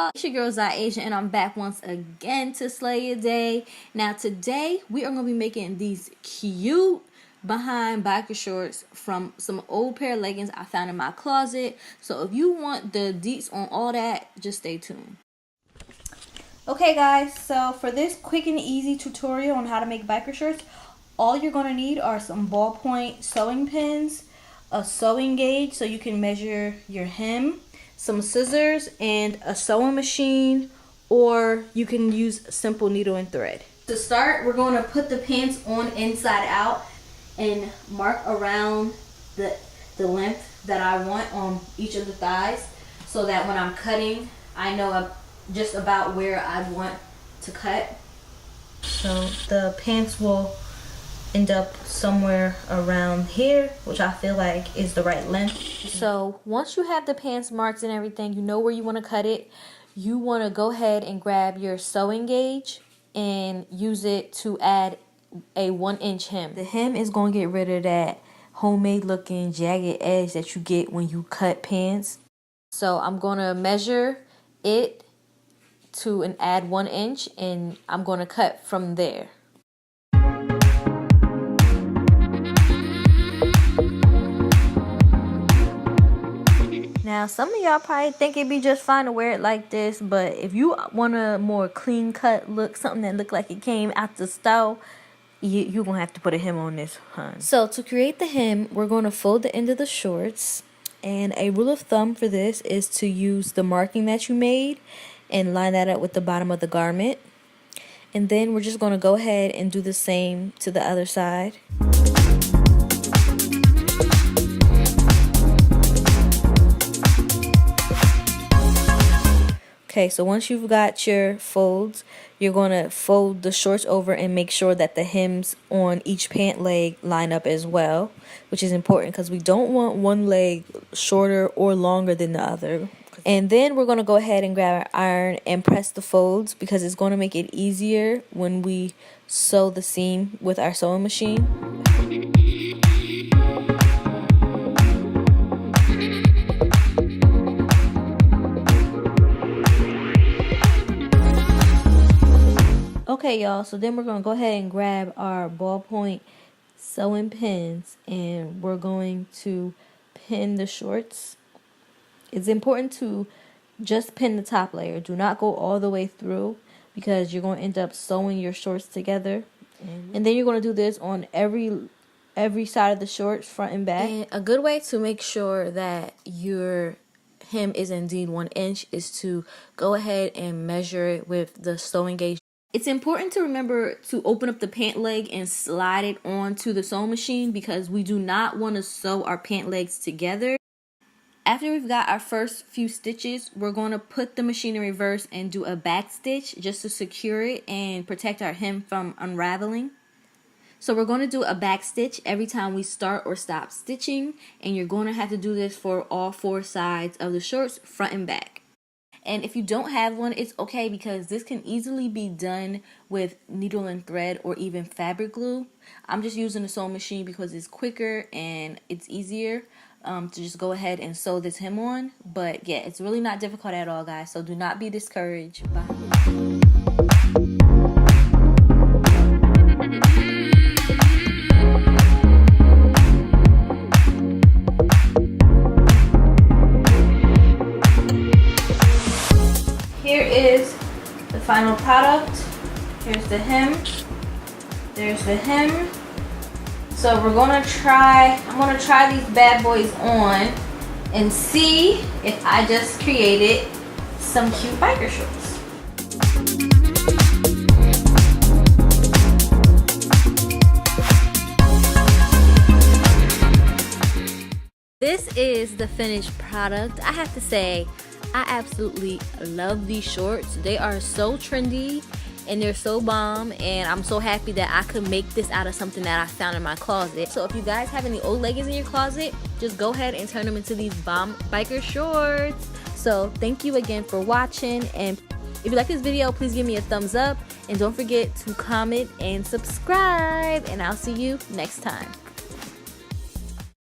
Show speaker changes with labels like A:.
A: y'all, it's your girl Asia, and I'm back once again to slay your day. Now today we are going to be making these cute behind biker shorts from some old pair of leggings I found in my closet. So if you want the deets on all that, just stay tuned. Okay guys, so for this quick and easy tutorial on how to make biker shorts, all you're going to need are some ballpoint sewing pins, a sewing gauge so you can measure your hem, some scissors, and a sewing machine, or you can use simple needle and thread. To start, we're going to put the pants on inside out and mark around the length that I want on each of the thighs, so that when I'm cutting, I know just about where I want to cut. So the pants will end up somewhere around here, which I feel like is the right length. So once you have the pants marked and everything, you know where you want to cut it. You want to go ahead and grab your sewing gauge and use it to add a 1-inch hem. The hem is going to get rid of that homemade looking jagged edge that you get when you cut pants. So I'm going to measure it to add 1 inch, and I'm going to cut from there. Now, some of y'all probably think it'd be just fine to wear it like this, but if you want a more clean cut look, something that look like it came out the stove, you're going to have to put a hem on this, hun. So to create the hem, we're going to fold the end of the shorts, and a rule of thumb for this is to use the marking that you made and line that up with the bottom of the garment. And then we're just going to go ahead and do the same to the other side. Okay, so once you've got your folds, you're going to fold the shorts over and make sure that the hems on each pant leg line up as well, which is important because we don't want one leg shorter or longer than the other. And then we're going to go ahead and grab our iron and press the folds, because it's going to make it easier when we sew the seam with our sewing machine. Okay, y'all, so then we're going to go ahead and grab our ballpoint sewing pins, and we're going to pin the shorts. It's important to just pin the top layer. Do not go all the way through, because you're going to end up sewing your shorts together. And then you're going to do this on every side of the shorts, front and back. And a good way to make sure that your hem is indeed 1 inch is to go ahead and measure it with the sewing gauge. It's important to remember to open up the pant leg and slide it onto the sewing machine, because we do not want to sew our pant legs together. After we've got our first few stitches, we're going to put the machine in reverse and do a back stitch just to secure it and protect our hem from unraveling. So we're going to do a back stitch every time we start or stop stitching, and you're going to have to do this for all 4 sides of the shorts, front and back. And if you don't have one, it's okay, because this can easily be done with needle and thread or even fabric glue. I'm just using the sewing machine because it's quicker and it's easier to just go ahead and sew this hem on. But yeah, it's really not difficult at all, guys, so do not be discouraged. Here is the final product. Here's the hem. There's the hem. So I'm gonna try these bad boys on and see if I just created some cute biker shorts. This is the finished product. I have to say, I absolutely love these shorts. They are so trendy and they're so bomb, and I'm so happy that I could make this out of something that I found in my closet. So if you guys have any old leggings in your closet, just go ahead and turn them into these bomb biker shorts. So thank you again for watching, and if you like this video, please give me a thumbs up, and don't forget to comment and subscribe, and I'll see you next time.